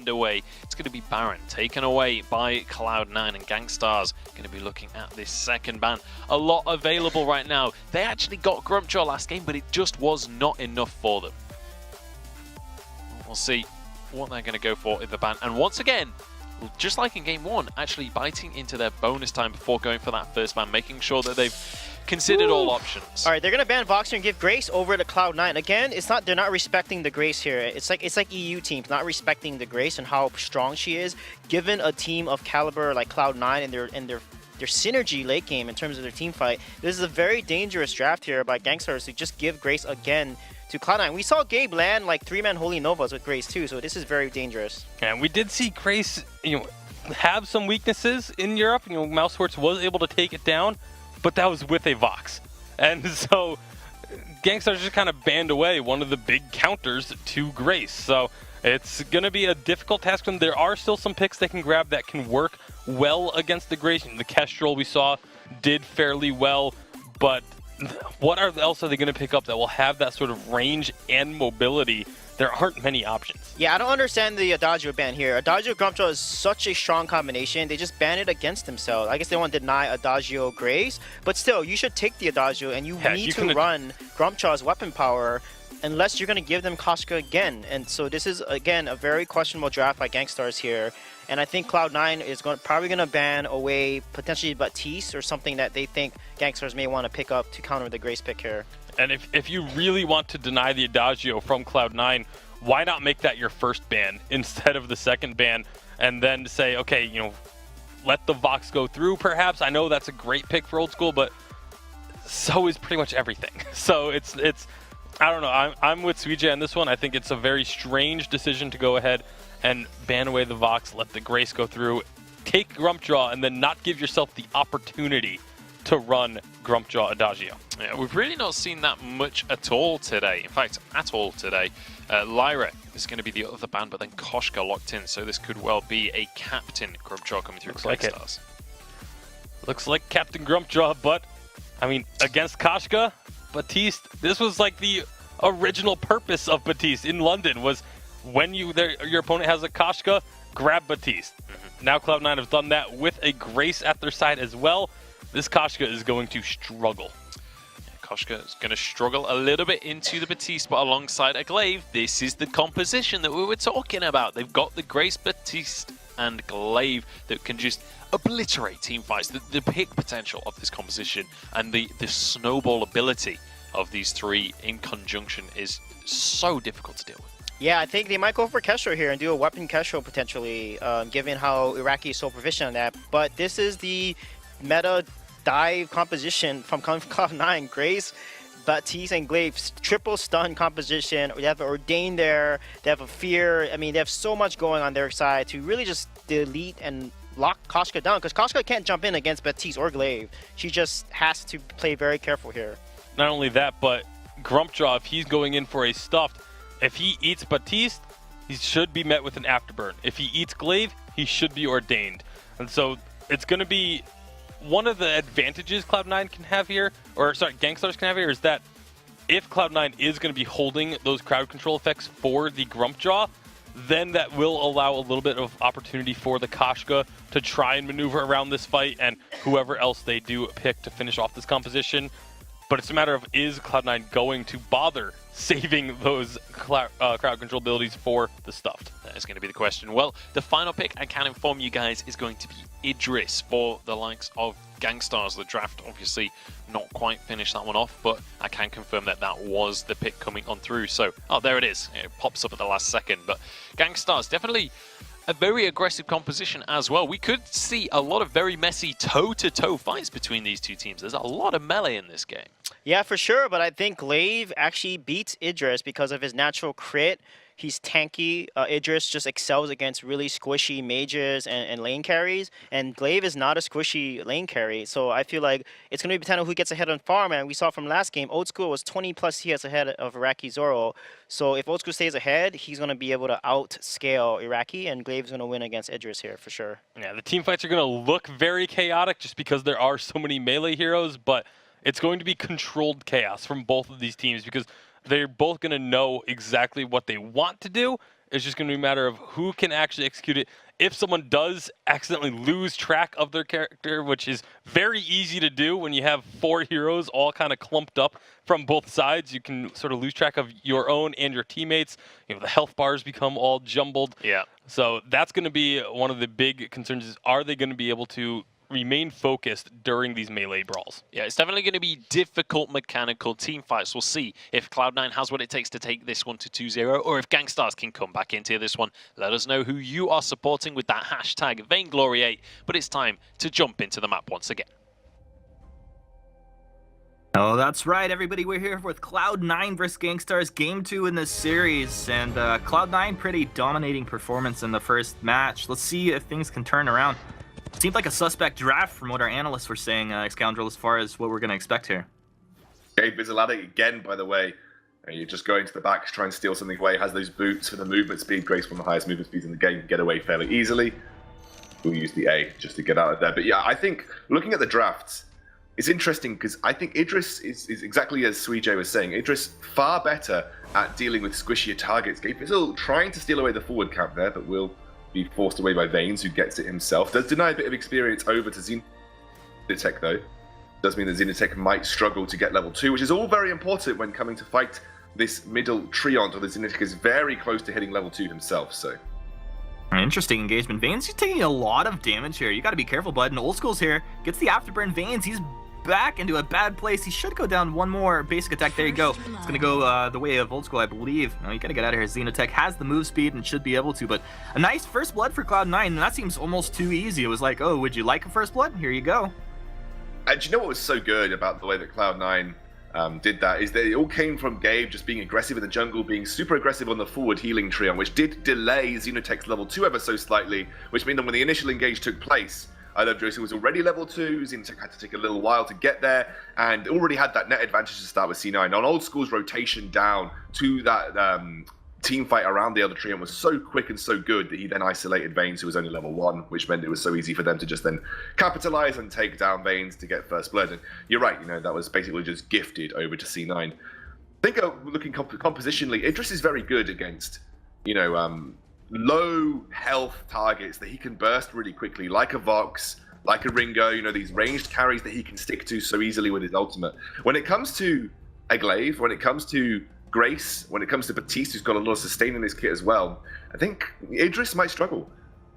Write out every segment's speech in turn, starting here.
underway. It's going to be Baron, taken away by Cloud9, and Gankstars going to be looking at this second ban. A lot available right now. They actually got Grumpjaw last game, but it just was not enough for them. We'll see what they're going to go for in the ban. And once again, just like in game one, actually biting into their bonus time before going for that first ban, making sure that they've considered all options. All right, they're gonna ban Voxer and give Grace over to Cloud9. Again, they're not respecting the Grace here. It's like EU teams not respecting the Grace and how strong she is, given a team of caliber like Cloud9 and their synergy late game in terms of their team fight. This is a very dangerous draft here by Gankstars to just give Grace again to Cloud9. We saw Gabe land like 3-man Holy Novas with Grace too, so this is very dangerous. And we did see Grace, have some weaknesses in Europe. Mousesports was able to take it down, but that was with a Vox. And so Gankstars just kind of banned away one of the big counters to Grace. So it's going to be a difficult task for them. There are still some picks they can grab that can work well against the Grace. The Kestrel we saw did fairly well, but what else are they going to pick up that will have that sort of range and mobility? There aren't many options. Yeah, I don't understand the Adagio ban here. Adagio Grumpjaw is such a strong combination. They just ban it against themselves. I guess they want to deny Adagio Grace, but still, you should take the Adagio and you need to run Grumpjaw's weapon power unless you're going to give them Koshka again. And so this is, again, a very questionable draft by Gankstars here. And I think Cloud9 is probably going to ban away potentially Baptiste or something that they think Gankstars may want to pick up to counter the Grace pick here. And if you really want to deny the Adagio from Cloud9, why not make that your first ban instead of the second ban, and then say, okay, let the Vox go through perhaps. I know that's a great pick for old school, but so is pretty much everything. So it's I don't know. I'm with Suijay on this one. I think it's a very strange decision to go ahead and ban away the Vox, let the Grace go through, take Grumpjaw, and then not give yourself the opportunity to run Grumpjaw Adagio. Yeah, we've really not seen that much at all today. In fact, at all today. Lyra is going to be the other ban, but then Koshka locked in, so this could well be a Captain Grumpjaw coming through Gankstars. Looks like Captain Grumpjaw, but, I mean, against Koshka, Baptiste, this was like the original purpose of Baptiste in London, was when your opponent has a Koshka, grab Baptiste. Now Cloud9 have done that with a Grace at their side as well. This Koshka is going to struggle. Yeah, Koshka is going to struggle a little bit into the Baptiste, but alongside a Glaive, this is the composition that we were talking about. They've got the Grace, Baptiste, and Glaive that can just obliterate team fights. The pick potential of this composition and the snowball ability of these three in conjunction is so difficult to deal with. Yeah, I think they might go for Kestrel here and do a weapon Kestrel potentially, given how Iraqi is so proficient on that. But this is the meta dive composition from Cloud9. Grace, Baptiste, and Glaive, triple stun composition. They have Ordained there, they have a Fear. I mean, they have so much going on their side to really just delete and lock Koshka down, because Koshka can't jump in against Baptiste or Glaive. She just has to play very careful here. Not only that, but Grumpjaw, if he's going in for a stuffed, if he eats Baptiste, he should be met with an afterburn. If he eats Glaive, he should be Ordained. And so it's going to be one of the advantages Cloud9 can have here, or sorry, Gankstars can have here, is that if Cloud9 is going to be holding those crowd control effects for the Grumpjaw, then that will allow a little bit of opportunity for the Koshka to try and maneuver around this fight and whoever else they do pick to finish off this composition. But it's a matter of, is Cloud9 going to bother saving those crowd control abilities for the stuffed? That is going to be the question. Well, the final pick, I can inform you guys, is going to be Idris for the likes of Gankstars. The draft obviously not quite finished that one off, but I can confirm that that was the pick coming on through. So, oh, there it is. It pops up at the last second. But Gankstars, definitely a very aggressive composition as well. We could see a lot of very messy toe-to-toe fights between these two teams. There's a lot of melee in this game. Yeah, for sure, but I think Glaive actually beats Idris because of his natural crit. He's tanky. Idris just excels against really squishy mages and lane carries, and Glaive is not a squishy lane carry. So I feel like it's going to be potential who gets ahead on farm, and we saw from last game, Old School was 20 plus CS ahead of Iraqi Zoro. So if Old School stays ahead, he's going to be able to outscale Iraqi, and Glaive's going to win against Idris here for sure. Yeah, the team fights are going to look very chaotic just because there are so many melee heroes, but it's going to be controlled chaos from both of these teams because they're both going to know exactly what they want to do It's just going to be a matter of who can actually execute it. If someone does accidentally lose track of their character, which is very easy to do when you have 4 heroes all kind of clumped up from both sides, you can sort of lose track of your own and your teammates. You know, the health bars become all jumbled. Yeah. So that's going to be one of the big concerns is, are they going to be able to remain focused during these melee brawls? Yeah, it's definitely going to be difficult mechanical team fights. We'll see if Cloud9 has what it takes to take this one to 2-0, or if Gankstars can come back into this one. Let us know who you are supporting with that hashtag Vainglory8. But it's time to jump into the map once again. Oh, that's right, everybody. We're here with Cloud9 versus Gankstars, Game 2 in this series. And Cloud9, pretty dominating performance in the first match. Let's see if things can turn around. Seemed like a suspect draft from what our analysts were saying, Scoundrel, as far as what we're going to expect here. Gabe Vizaladic again, by the way. You're just going to the back to try and steal something away. Has those boots for the movement speed. Grace, one of the highest movement speeds in the game, can get away fairly easily. We'll use the A just to get out of there. But yeah, I think looking at the drafts, it's interesting because I think Idris is exactly as Suijay was saying. Idris far better at dealing with squishier targets. Gabe Vizal trying to steal away the forward camp there, but will be forced away by Vanes, who gets it himself. Does deny a bit of experience over to Xenotech, though. Does mean that Xenotech might struggle to get level 2, which is all very important when coming to fight this middle Treant, or the Xenotech is very close to hitting level 2 himself, so. Interesting engagement. Vanes, he's taking a lot of damage here. You got to be careful, bud. And Old School's here. Gets the afterburn. Vanes, he's back into a bad place. He should go down one more basic attack. There you go. It's going to go the way of Old School, I believe. No, you got to get out of here. Xenotech has the move speed and should be able to, but a nice first blood for Cloud9, and that seems almost too easy. It was like, oh, would you like a first blood? Here you go. And do you know what was so good about the way that Cloud9 did that is that it all came from Gabe just being aggressive in the jungle, being super aggressive on the forward healing Treant, which did delay Xenotech's level 2 ever so slightly, which meant that when the initial engage took place, I Love Joseph was already level 2, Xenotech had to take a little while to get there, and already had that net advantage to start with C9. On Old School's rotation down to that team fight around the other Treant was so quick and so good that he then isolated Vanes, who was only level 1, which meant it was so easy for them to just then capitalize and take down Vanes to get first blood. And you're right, you know, that was basically just gifted over to C9. I think looking compositionally, Idris is very good against, you know, low health targets that he can burst really quickly, like a Vox, like a Ringo, you know, these ranged carries that he can stick to so easily with his ultimate. When it comes to a Glaive, when it comes to Grace, when it comes to Batiste, who's got a lot of sustain in his kit as well, I think Idris might struggle.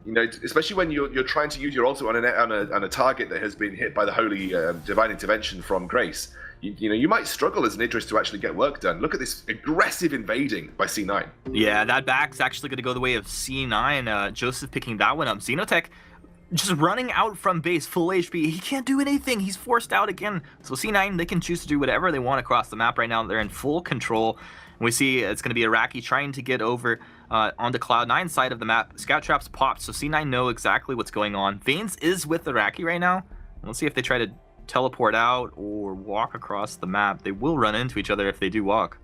You know, especially when you're trying to use your ultimate on a target that has been hit by the holy divine intervention from Grace. You know, you might struggle as an Idris to actually get work done. Look at this aggressive invading by C9. Yeah, that back's actually going to go the way of C9. Joseph picking that one up. Xenotech just running out from base, full HP. He can't do anything. He's forced out again. So C9, they can choose to do whatever they want across the map right now. They're in full control. And we see it's going to be Iraqi trying to get over onto Cloud9 side of the map. Scout traps popped, so C9 know exactly what's going on. Vanes is with Iraqi right now. Let's see if they try to teleport out or walk across the map. They will run into each other if they do walk.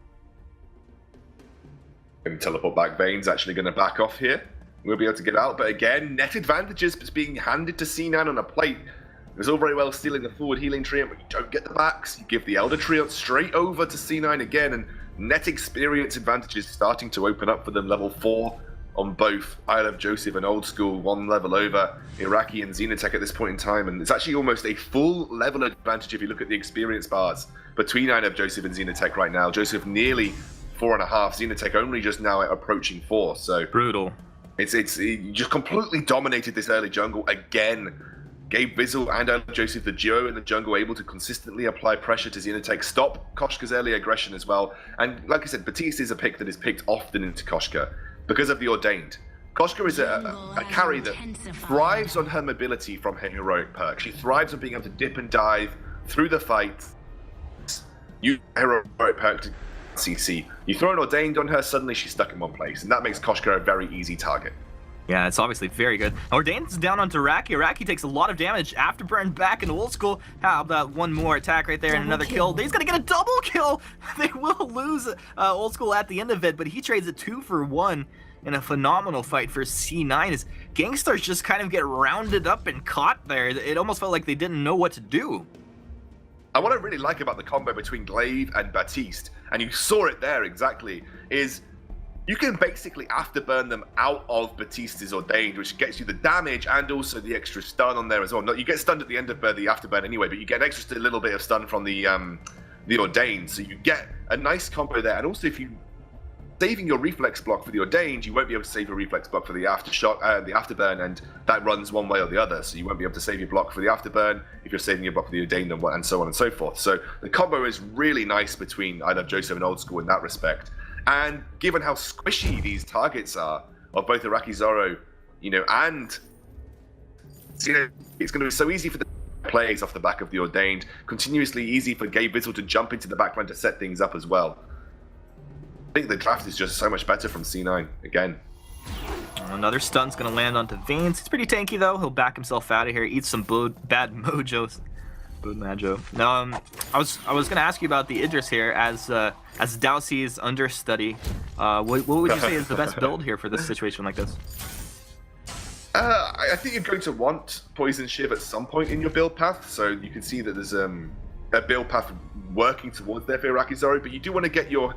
And teleport back. Vane's actually going to back off here. We'll be able to get out, but again, net advantages being handed to C9 on a plate. It was all very well stealing the forward healing Treant, but you don't get the backs. You give the Elder Treant straight over to C9 again, and net experience advantages starting to open up for them. Level 4 on both Isle of Joseph and Old School, 1 level over Iraqi and Xenotech at this point in time, and it's actually almost a full level advantage if you look at the experience bars between Isle of Joseph and Xenotech right now. Joseph nearly 4.5, Xenotech only just now approaching 4, so brutal. He just completely dominated this early jungle again. Gabe Vizal and Isle of Joseph, the duo in the jungle, able to consistently apply pressure to Xenotech, stop Koshka's early aggression as well, and like I said, Batiste is a pick that is picked often into Koshka because of the Ordained. Koshka is a carry that thrives on her mobility from her heroic perk. She thrives on being able to dip and dive through the fight, use heroic perk to CC. You throw an Ordained on her, suddenly she's stuck in one place, and that makes Koshka a very easy target. Yeah, it's obviously very good. Ordained's down onto Iraqi. Iraqi takes a lot of damage. Afterburn back into Old School. How about one more attack right there and another kill? He's gonna get a double kill! They will lose Old School at the end of it, but he trades it 2 for 1 in a phenomenal fight for C9 as Gankstars just kind of get rounded up and caught there. It almost felt like they didn't know what to do. And what I really like about the combo between Glaive and Batiste, and you saw it there exactly, is you can basically afterburn them out of Batista's Ordained, which gets you the damage and also the extra stun on there as well. No, you get stunned at the end of the afterburn anyway, but you get an extra little bit of stun from the Ordained, so you get a nice combo there. And also, if you saving your reflex block for the Ordained, you won't be able to save your reflex block for the the afterburn, and that runs one way or the other. So you won't be able to save your block for the afterburn if you're saving your block for the Ordained, and so on and so forth. So the combo is really nice between I Love Joseph and Old School in that respect. And given how squishy these targets are of both Iraqi Zoro, and it's going to be so easy for the plays off the back of the Ordained, continuously easy for Gabe Bizzle to jump into the backline to set things up as well. I think the draft is just so much better from C9 again. Another stun's going to land onto Vanes. He's pretty tanky though. He'll back himself out of here, eat some bad mojos. Now, I was going to ask you about the Idris here as Dowsey's understudy. What would you say is the best build here for this situation like this? I think you're going to want Poison Shiv at some point in your build path, so you can see that there's a build path working towards there for Iraqi Zoro, but you do want to get your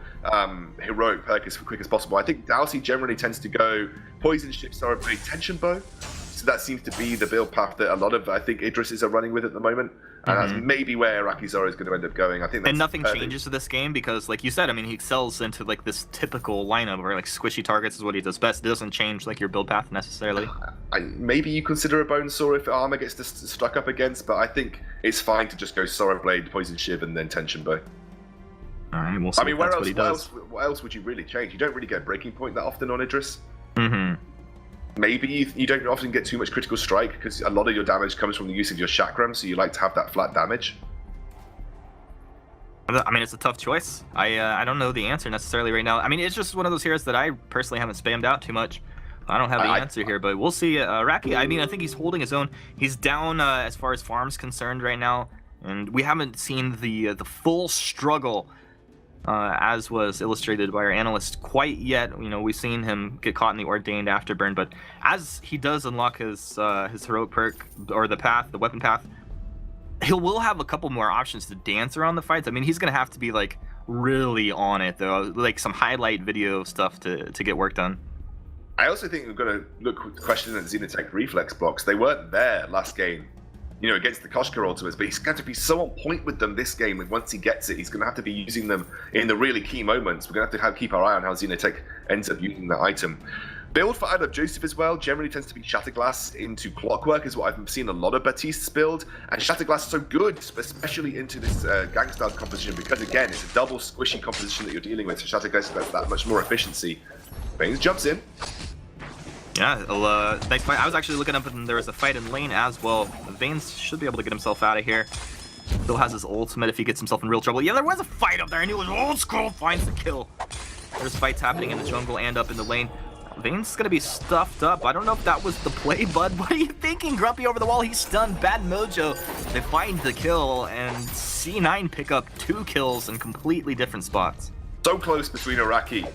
heroic perk as quick as possible. I think Dowsey generally tends to go Poison Shiv, Zoro play Tension Bow. So that seems to be the build path that a lot of, I think, Idrises are running with at the moment. And that's maybe where Iraqi Zoro is going to end up going. I think that's, and nothing changes to this game because, like you said, I mean, he excels into like this typical lineup where like squishy targets is what he does best. It doesn't change like your build path necessarily. Maybe you consider a Bone Saw if armor gets stuck up against, but I think it's fine to just go Sorrow Blade, Poison Shiv, and then Tension Bow. All right, we'll see. I mean, what else would you really change? You don't really get Breaking Point that often on Idris. Mm-hmm. Maybe you don't often get too much critical strike because a lot of your damage comes from the use of your chakram, so you like to have that flat damage. I mean, it's a tough choice. I don't know the answer necessarily right now. I mean, it's just one of those heroes that I personally haven't spammed out too much. I don't have the answer here, but we'll see. Raki, I mean, I think he's holding his own. He's down as far as farm's concerned right now, and we haven't seen the full struggle as was illustrated by our analyst quite yet. We've seen him get caught in the Ordained Afterburn, but as he does unlock his heroic perk, or the weapon path, he will have a couple more options to dance around the fights. I mean, he's going to have to be like really on it though, like some highlight video stuff to get work done. I also think we're going to question at Xenotech reflex blocks. They weren't there last game, against the Koshka ultimates, but he's going to be so on point with them this game. And once he gets it, he's going to have to be using them in the really key moments. We're going to have to keep our eye on how Xenotech ends up using that item. Build for I Love Joseph as well generally tends to be Shatterglass into Clockwork is what I've seen a lot of Batiste's build, and Shatterglass is so good, especially into this Gankstars composition, because again, it's a double squishy composition that you're dealing with, so Shatterglass has that much more efficiency. Vanes jumps in. Yeah, nice fight. I was actually looking up and there was a fight in lane as well. Vanes should be able to get himself out of here. Still has his ultimate if he gets himself in real trouble. Yeah, there was a fight up there and it was Old School finds the kill. There's fights happening in the jungle and up in the lane. Vane's gonna be stuffed up. I don't know if that was the play, bud. What are you thinking? Grumpy over the wall. He's stunned. Bad mojo. They find the kill, and C9 pick up 2 kills in completely different spots. So close between Iraqi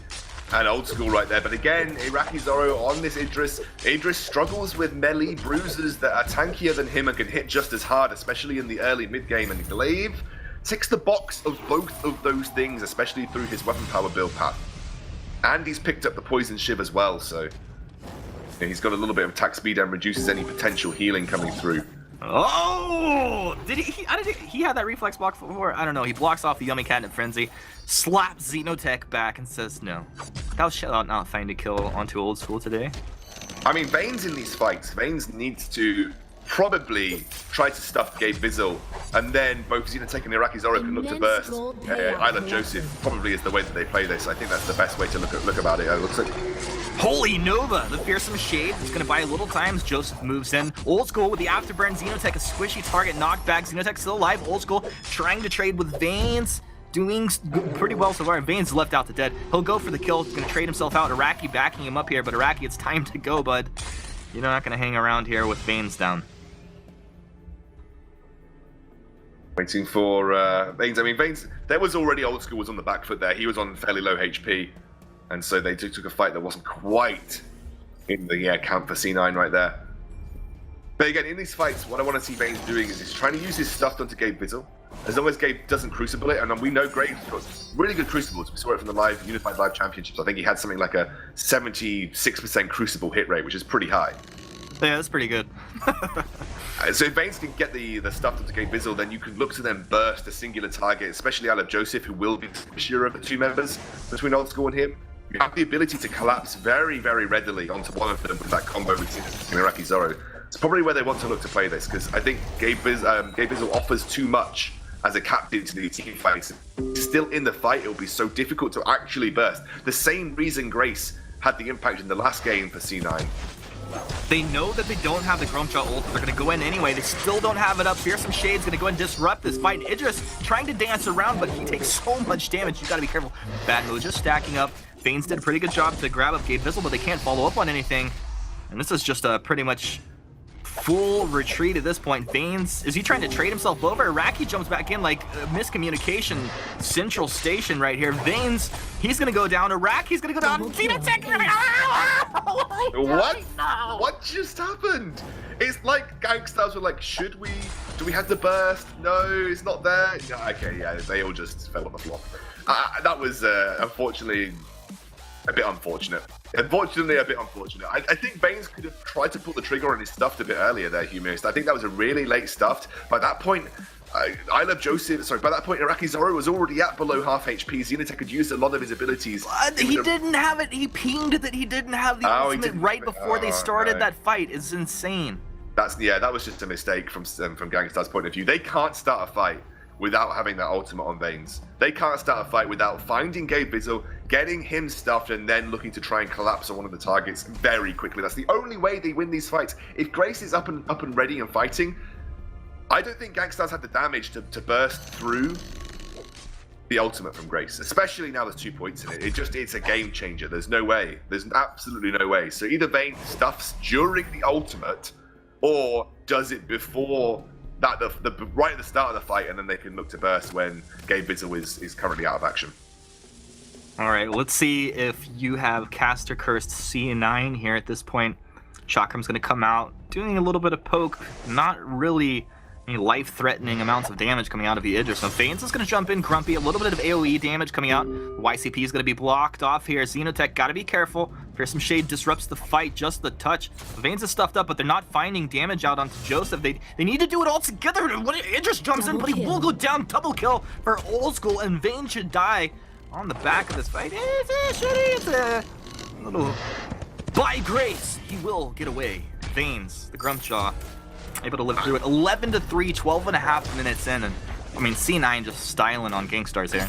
and Old School right there, but again, Iraqi Zoro on this Idris. Idris struggles with melee bruisers that are tankier than him and can hit just as hard, especially in the early mid-game, and Glaive ticks the box of both of those things, especially through his weapon power build path. And he's picked up the Poison Shiv as well, so he's got a little bit of attack speed and reduces any potential healing coming through. Oh! He had that reflex block before? I don't know. He blocks off the Yummy Catnip Frenzy, slaps Xenotech back, and says no. Thou shalt not find a kill onto Old School today. I mean, Vanes in these fights, Vanes needs to probably try to stuff Gabe Bizzle, and then both Xenotech and Iraqi Zoro can look to burst. I Love Joseph probably is the way that they play this. I think that's the best way to look about it. It looks like Holy Nova, the fearsome shade is gonna buy a little time as Joseph moves in. Old School with the afterburn, Xenotech a squishy target knockback. Xenotech still alive. Old School trying to trade with Vanes, doing pretty well so far. Vanes left out to dead. He'll go for the kill. He's gonna trade himself out. Iraqi backing him up here, but Iraqi, it's time to go, bud. You're not gonna hang around here with Vanes down. Waiting for Vanes. I mean, Vanes, there was already Old School was on the back foot there. He was on fairly low HP. And so they took a fight that wasn't quite in the camp for C9 right there. But again, in these fights, what I want to see Vanes doing is he's trying to use his stuff onto Gabe Bizzle. as long as Gabe doesn't crucible it, and we know Grave's got really good crucibles. We saw it from the Unified Live Championships. I think he had something like a 76% crucible hit rate, which is pretty high. Yeah, that's pretty good. So if Vanes can get the stuff to Gabe Bizzle, then you can look to them burst a singular target, especially out of Joseph, who will be the sure of the two members between Old School and him. You have the ability to collapse very, very readily onto one of them with that combo with Iraqi Zoro. It's probably where they want to look to play this, because I think Gabe Bizzle offers too much as a captain to the team fights. Still in the fight, it'll be so difficult to actually burst. The same reason Grace had the impact in the last game for C9. They know that they don't have the Grumpjaw ult, but they're going to go in anyway. They still don't have it up. Fearsome Shade's going to go and disrupt this fight. Idris trying to dance around, but he takes so much damage. You got to be careful. Bad Mojo just stacking up. Vanes did a pretty good job to grab up Gabe Bizzle, but they can't follow up on anything. And this is just a pretty much full retreat at this point. Vanes, is he trying to trade himself over? Iraqi jumps back in like miscommunication. Central station right here. Vanes, he's going to go down. Iraqi's going to go down. What? What just happened? It's like Gankstars were like, do we have the burst? No, it's not there. Yeah, okay, yeah, they all just fell on the floor. That was unfortunately a bit unfortunate. Unfortunately, a bit unfortunate. I think Vanes could have tried to pull the trigger on his stuffed a bit earlier there, Humanist. I think that was a really late stuffed. By that point, I love Joseph. Sorry, by that point, Iraqi Zoro was already at below half HP. Xenotech had used a lot of his abilities. He didn't have it. He pinged that he didn't have the ultimate right before they started that fight. It's insane. That was just a mistake from Gangstar's point of view. They can't start a fight without having that ultimate on Vanes. They can't start a fight without finding Gabe Bizzle, getting him stuffed, and then looking to try and collapse on one of the targets very quickly. That's the only way they win these fights. If Grace is up and ready and fighting, I don't think Gankstars had the damage to burst through the ultimate from Grace, especially now there's 2 points in it. It's a game changer. There's no way. There's absolutely no way. So either Vane stuffs during the ultimate, or does it before that, right at the start of the fight, and then they can look to burst when Gabe Bizzle is currently out of action. All right, let's see if you have Caster Cursed C9 here at this point. Chakram's going to come out, doing a little bit of poke, not really any life-threatening amounts of damage coming out of the Idris. So Vanes is going to jump in, Grumpy, a little bit of AoE damage coming out. YCP is going to be blocked off here. Xenotech got to be careful. Fearsome Shade disrupts the fight just the touch. Vanes is stuffed up, but they're not finding damage out onto Joseph. They need to do it all together. Idris jumps in, but he will go down. Double kill for Old School, and Vanes should die on the back of this fight. It's a little... By grace, he will get away. Vanes, the Grumpjaw, able to live through it. 11-3, 12.5 minutes in, and I mean C9 just styling on Gankstars here.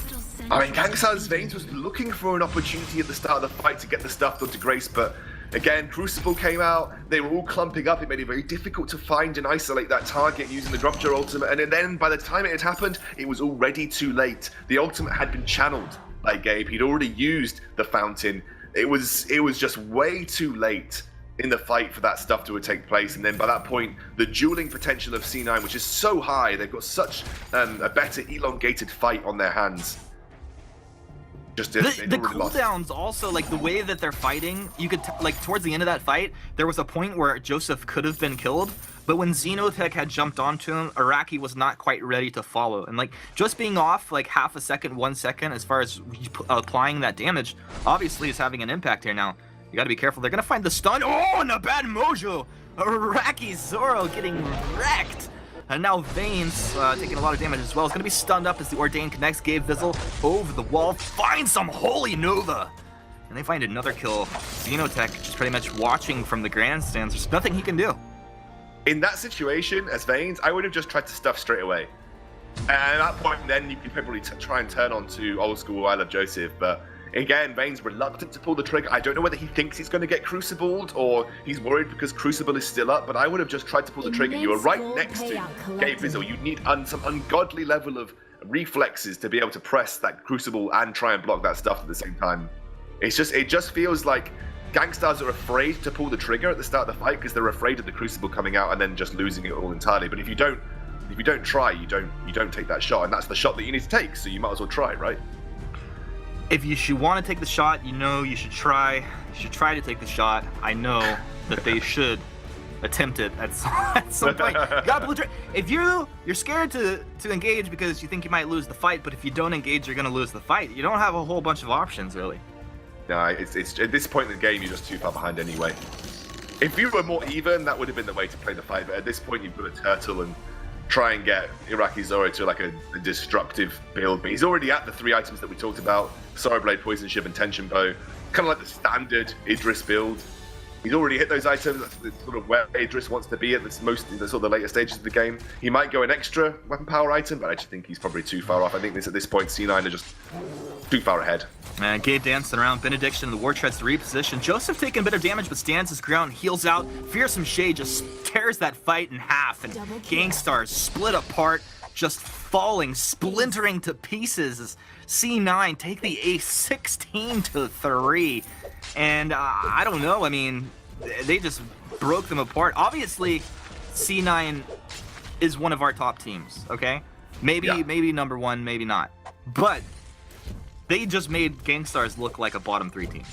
I mean, Gankstars Vanes was looking for an opportunity at the start of the fight to get the stuff onto Grace, but again, Crucible came out, they were all clumping up, it made it very difficult to find and isolate that target using the Dropjaw ultimate, and then by the time it had happened, it was already too late. The ultimate had been channeled by Gabe, he'd already used the fountain. It was just way too late in the fight for that stuff to take place, and then by that point, the dueling potential of C9, which is so high, they've got such a better elongated fight on their hands. The cooldowns also, like the way that they're fighting, you could like towards the end of that fight, there was a point where Joseph could have been killed, but when Xenotech had jumped onto him, Iraqi was not quite ready to follow, and like just being off like half a second, 1 second as far as applying that damage, obviously is having an impact here now. You gotta be careful. They're gonna find the stun. Oh, and a bad mojo. Iraqi Zoro getting wrecked. And now Vanes taking a lot of damage as well. It's gonna be stunned up as the Ordain connects. Gabe Bizzle over the wall. Finds some Holy Nova. And they find another kill. Xenotech just pretty much watching from the grandstands. There's nothing he can do. In that situation, as Vanes, I would have just tried to stuff straight away. And at that point, then you could probably try and turn on to Old School I Love Joseph, but again, Vane's reluctant to pull the trigger. I don't know whether he thinks he's going to get crucibled or he's worried because Crucible is still up, but I would have just tried to pull the trigger. You were right next to Gabe Bizzle. You need some ungodly level of reflexes to be able to press that Crucible and try and block that stuff at the same time. It just feels like Gankstars are afraid to pull the trigger at the start of the fight because they're afraid of the Crucible coming out and then just losing it all entirely. But if you don't try, you don't take that shot, and that's the shot that you need to take, so you might as well try, right? If you want to take the shot, you know you should try. You should try to take the shot. I know that they should attempt it at some point. You gotta belligerate. If you're scared to engage because you think you might lose the fight, but if you don't engage, you're gonna lose the fight. You don't have a whole bunch of options, really. No, it's at this point in the game, you're just too far behind anyway. If you were more even, that would have been the way to play the fight, but at this point, you've got a turtle and try and get Iraqi Zoro to like a destructive build. But he's already at the 3 items that we talked about: Sorrow Blade, Poison Shiv, and Tension Bow. Kind of like the standard Idris build. He's already hit those items. That's sort of where Idris wants to be at the sort of the later stages of the game. He might go an extra weapon power item, but I just think he's probably too far off. I think at this point, C9 are just too far ahead. And Gabe dancing around. Benediction, the War Treads to reposition. Joseph taking a bit of damage, but stands his ground, heals out. Fearsome Shade just tears that fight in half, and Gankstars split apart, just falling, splintering to pieces as C9 take the ace 16-3. And I don't know, I mean, they just broke them apart. Obviously, C9 is one of our top teams, okay? Maybe number one, maybe not. But they just made Gankstars look like a bottom 3 team.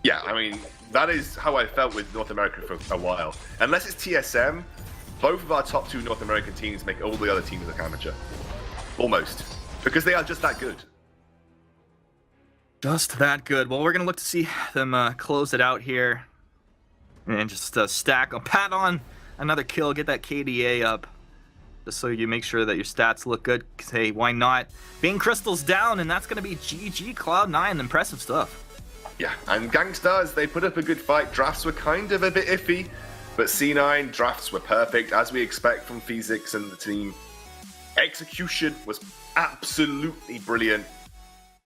Yeah, I mean, that is how I felt with North America for a while. Unless it's TSM, both of our top 2 North American teams make all the other teams look amateur. Almost. Because they are just that good. Just that good. Well, we're going to look to see them close it out here. And just stack, pat on another kill, get that KDA up. Just so you make sure that your stats look good. Hey, why not? Bane Crystal's down, and that's going to be GG Cloud9. Impressive stuff. Yeah, and Gankstars, they put up a good fight. Drafts were kind of a bit iffy, but C9 drafts were perfect, as we expect from Physics and the team. Execution was absolutely brilliant.